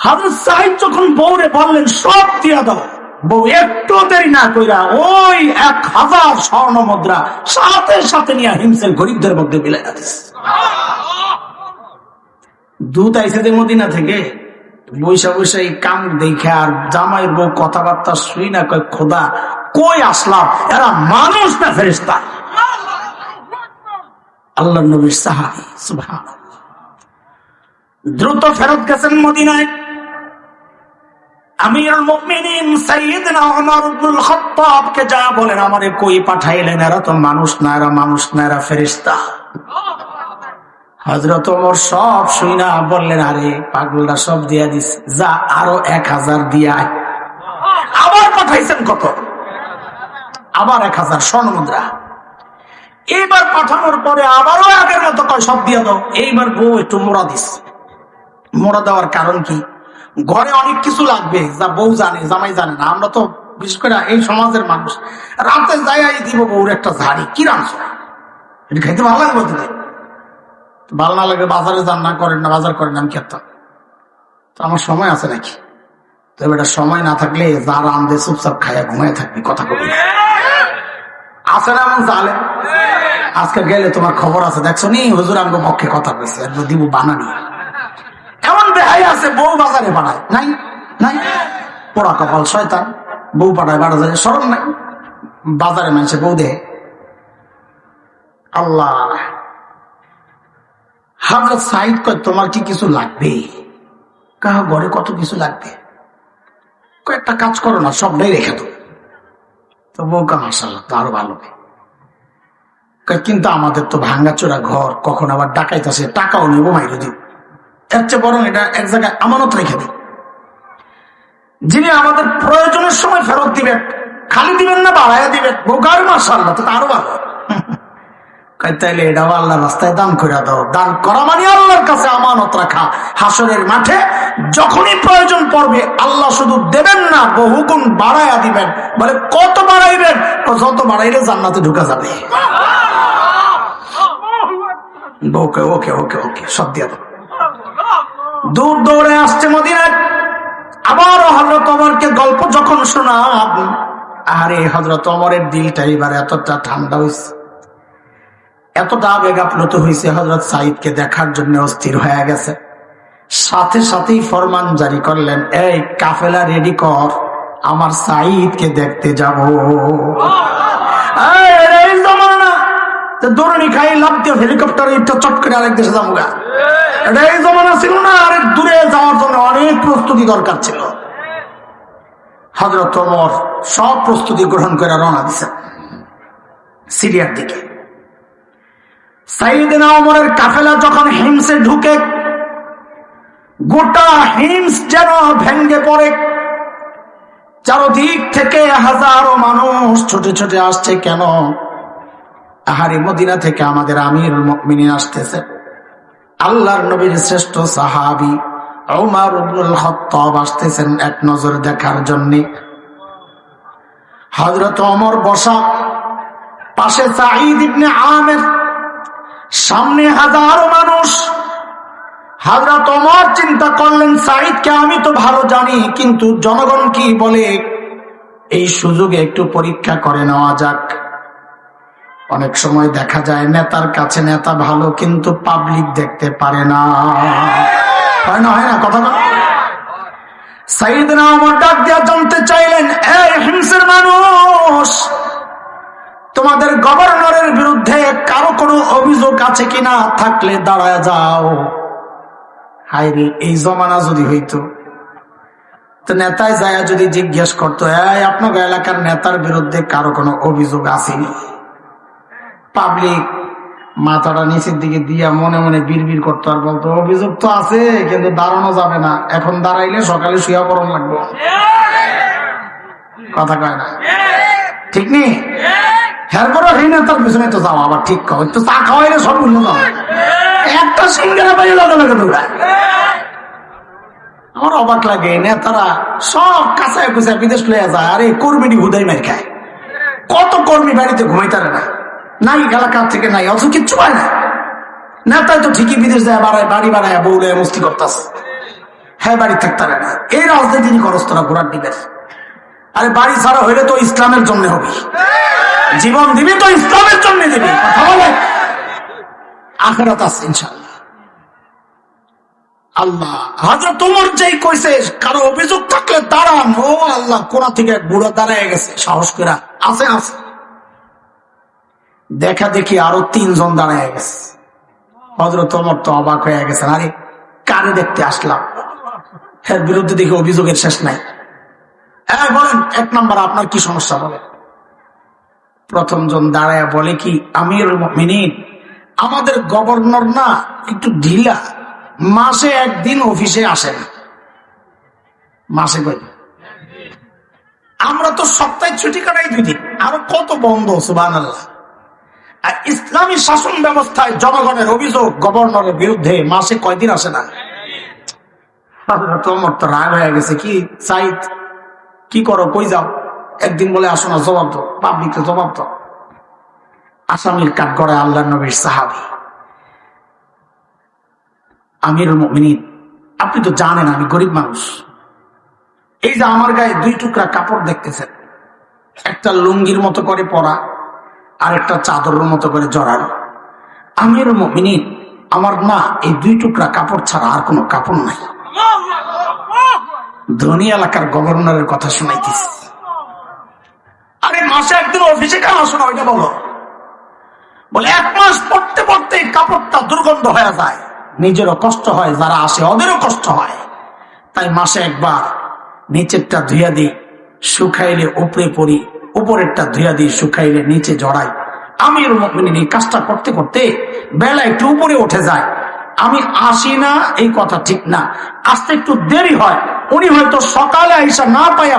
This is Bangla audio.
হযরত সাঈদ যখন বউরে বললেন সব দিয়া দাও, বউ একটু দেরি না কইরা ওই 1000 স্বর্ণ মুদ্রা সাথে সাথে নিয়ে হিমসের গরিবদের মধ্যে বিলাইয়া দিছে। দূত আইছে যে মদিনা থেকে, বৈশা বৈশা এই কাম দেখে আর জামাইয়ের বউ কথাবার্তা শুই না, কয় খোদা কই আসলাম, এরা মানুষ না ফেরেশতা। আল্লাহর নবীর সাহাবী, সুবহানাল্লাহ। দ্রুত ফেরত গেছেন মদিনায়। আমিরুল মুমিনিন সাইয়্যিদনা ওমর ইবনুল খাত্তাবকে যা বলেন, আমারে কই পাঠাইলেন, এরা তো মানুষ না, এরা মানুষ না, এরা ফেরেশতা। হযরত ওমর সব শুইনা বললেন, আরে পাগলরা সব দিয়া দিছে, যা আরো 1000 দিয়া। আবার পাঠাইছেন কত? আবার 1000 স্বর্ণ মুদ্রা। এইবার পাঠানোর পরে আবারও আগের মতো কয় সব দিয়া দাও। এইবার বউ একটু মোড়া দিছে। মোড়া দেওয়ার কারণ কি? ঘরে অনেক কিছু লাগবে যা বউ জানে, জামাই জানে না। আমরা তো বিশেষ করে এই সমাজের মানুষ, রাতে যাই দিব বউর একটা ঝাড়ি, কি রাঁধছো এটা খাইতে ভালো লাগবে, বলতে ভালো না লাগে বাজারে যান না, করেন না, বাজার করেন, আমি খেতাম তো আমার সময় আছে নাকি? তো এটা সময় না থাকলে যা রাঁধে চুপচাপ খাইয়া ঘুমাই থাকবি, কথা কবি আছে না এমন জালে। আজকে গেলে তোমার খবর আছে, দেখছো নি হুজুর আমগো পক্ষে কথা কইছে, দিব বানানি। এমন বেহাই আছে বউ বাজারে পাঠায়, নাই নাই পোড়া কপাল শয়তান, বউ পাঠায় বাজারে, শরম নাই, বাজারে মানুষে বউ দেয়। আল্লাহ। হযরত সাঈদ কয় তোমার কি কিছু লাগবে? কাহা ঘরে কত কিছু লাগবে, কয়েকটা কাজ করো না, সবটাই রেখে দাও। তো বউ কা মাশাআল্লাহ, তো আরো ভালো। কিন্তু আমাদের তো ভাঙ্গাচোরা ঘর, কখন আবার ডাকাইত আসে, টাকাও নেবো মাইরে দিব, এর চেয়ে বরং এটা এক জায়গায় আমানত রেখে দিই, যিনি আমাদের প্রয়োজনের সময় ফেরত দিবেন, খালি দিবেন না বাড়াইয়া দিবেন। বোকার মাশাআল্লাহ, তো আরো ভালো। তাইলে এটাও আল্লাহর রাস্তায় দান করে দাও। দান করা মানে আল্লাহর কাছে আমানত রাখা। হাসরের মাঠে যখনই প্রয়োজন পড়বে আল্লাহ শুধু দেবেন না, বহুগুণ বাড়াইয়া দিবেন। বলে কত বাড়াইবেন? যত বাড়াইলে জান্নাতে ঢুকা যাবে। ওকে ওকে ওকে ওকে, সব দিয়া দাও। দূর দৌড়ে আসছে মদিনায়। আবার হযরত ওমরকে গল্প যখন শোনাব, আরে হযরত ওমরের দিলটা এবার এতটা ঠান্ডা হয়েছে, এতটা আবেগ আপ্লুত হয়েছে, হযরত সাঈদকে দেখার জন্য অস্থির হয়ে গেছে। সাথে সাথেই ফরমান জারি করলেন, এই কাফেলা রেডি কর, আমার সাঈদকে দেখতে যাব। দৌড়নি খাই লাভ দিয়ে হেলিকপ্টারে চট করে আরেক দেশে যাবো গা, এটা এই জমানা ছিল না। আরেক দূরে যাওয়ার জন্য অনেক প্রস্তুতি দরকার ছিল। হযরত ওমর সব প্রস্তুতি গ্রহণ করে রওনা দিছেন সিরিয়ার দিকে। সাইয়েদনা ওমরের কাফেলা যখন হিমসে ঢুকে, গোটা হিমস যেন ভেঙ্গে পড়ে। চারদিক থেকে হাজারো মানুষ ছুটে ছুটে আসছে। কেন? আহারে মদিনা থেকে আমাদের আমিরুল মুমিনিন আসতেছে, আল্লাহর নবীর শ্রেষ্ঠ সাহাবী ওমর ইবনুল খাত্তাব আসতেছেন এক নজর দেখার জন্য। হযরত ওমর বসা, পাশে সাঈদ ইবনে আমির, সামনে হাজারো মানুষ। হযরত ওমর চিন্তা করলেন, সাঈদকে আমি তো ভালো জানি, কিন্তু জনগণ কি বলে, এই সুযোগে একটু পরীক্ষা করে নেওয়া যাক। অনেক সময় দেখা যায় নেতার কাছে নেতা ভালো, কিন্তু পাবলিক দেখতে পারে না, হয় না? হয় না কথা? সাইয়েদনা ওমর ডাক দিয়া জানতে চাইলেন, এই হিমসের মানুষ, তোমাদের গভর্নরের বিরুদ্ধে কারো কোনো অভিযোগ আছে কিনা? থাকলে দাঁড়ায় যাও। হায়রে, এই জমানা যদি হইতো, তো নেতায় যায় যদি জিজ্ঞেস করতো, এই আপনার এলাকার নেতার বিরুদ্ধে কারো কোনো অভিযোগ আসেনি, পাবলিক মাথাটা নিচের দিকে দিয়া মনে মনে বিড়বিড় করতো আর বলতো, অভিযোগ তো আছে কিন্তু দাঁড়ানো যাবে না, এখন দাঁড়াইলে সকালে শুয়া পড়ন লাগবে। কথা কয় না, ঠিক নেই? এরপরও এই নেতার পিছনে তো যাও, আবার ঠিক খাও, একটু চা খাওয়াইলে সব উঠে যাও, একটা সিঙ্গারা পাইলে লাগে তোমরা। আমার অবাক লাগে, নেতারা সব কাঁচায় কুচায় বিদেশ লইয়া যায়, আরে কর্মীটি হুদাই মার খায়। কত কর্মী বাড়িতে ঘুমাইতারে না, নাই এলাকার থেকে নাই, অথচ কিচ্ছু পায় না। নেতায় তো ঠিকই বিদেশ যায়, বাড়ি বাড়ায় বউলে মস্তি করতেছে। হ্যাঁ বাড়ি থাকতে পারে না, এই রাজনীতি খরচ তোরা ঘোরার দিবে। আরে বাড়ি ছাড়া হইলে তো ইসলামের জন্য হবে, জীবন দিবি তো ইসলামের জন্য দিবি, কথা বলে আখিরাত আছে ইনশাআল্লাহ। আল্লাহ হযরত ওমর যেই কইছে কারো অভিযোগ থাকলে দাঁড়ান, ও আল্লাহ কোনা থেকে বুড়া দাঁড়ায় গেছে সাহস করে, আছে আছে দেখা দেখি আরো 3 জন দাঁড়ায় গেছে। হযরত ওমর তো অবাক হয়ে গেছে, আরে কারে দেখতে আসলাম, এর বিরুদ্ধে দেখি অভিযোগের শেষ নাই। হ্যাঁ বলেন 1 নাম্বার আপনার কি সমস্যা বলেন। প্রথম জন দাঁড়ায় বলে কি, আমিরুল মুমিনিন আমাদের গভর্নর না একটু ঢিলা, মাসে 1 দিন অফিসে আসে না। মাসে কই, আমরা তো সপ্তাহে ছুটি কাটাই 2 দিন, আরো কত বন্ধ। সুবহানাল্লাহ। আর ইসলামী শাসন ব্যবস্থায় জনগণের অভিযোগ গভর্নরের বিরুদ্ধে মাসে কয়দিন আসে না। তোমার তো রাগ হয়ে গেছে, কি সাইদ কি করো, কই যাও, একদিন বলে আসো না, জবাব দাও, পাবলিককে জবাব দাও। আসামির কাঠ করে আল্লাহর নবীর সাহাবী আমিরুল মুমিনিন, আপনি তো জানেন আমি গরিব মানুষ, এই যে আমার গায়ে 2 টুকরা কাপড় দেখতেছেন, একটা লুঙ্গির মতো করে পরা আর একটা চাদরের মতো করে জড়ানো। আমিরুল মুমিনিন আমার না এই 2 টুকরা কাপড় ছাড়া আর কোনো কাপড় নাই। ধনী এলাকার গভর্নরের কথা শুনাইতেছি। আরে মাসে 1 দিন অফিসে কেন আসো না ওইটা বলো। বলে 1 মাস পড়তে পড়তে কাপড়টা দুর্গন্ধ হয়ে যায়, নিজেরও কষ্ট হয়, যারা আসে ওদেরও কষ্ট হয়, তাই মাসে 1 বার নিচেরটা ধুইয়া দিই, শুকাইলে উপরে পরি, উপরেরটা ধুইয়া দিই, শুকাইলে নিচে জড়াই। আমিরুল মুমিনিন এই কাজটা করতে করতে বেলা একটু উপরে উঠে যায়। আমি আসি না এই কথা ঠিক না, আসতে একটু দেরি হয়, উনি হয়তো সকালে আইসা না পাইয়া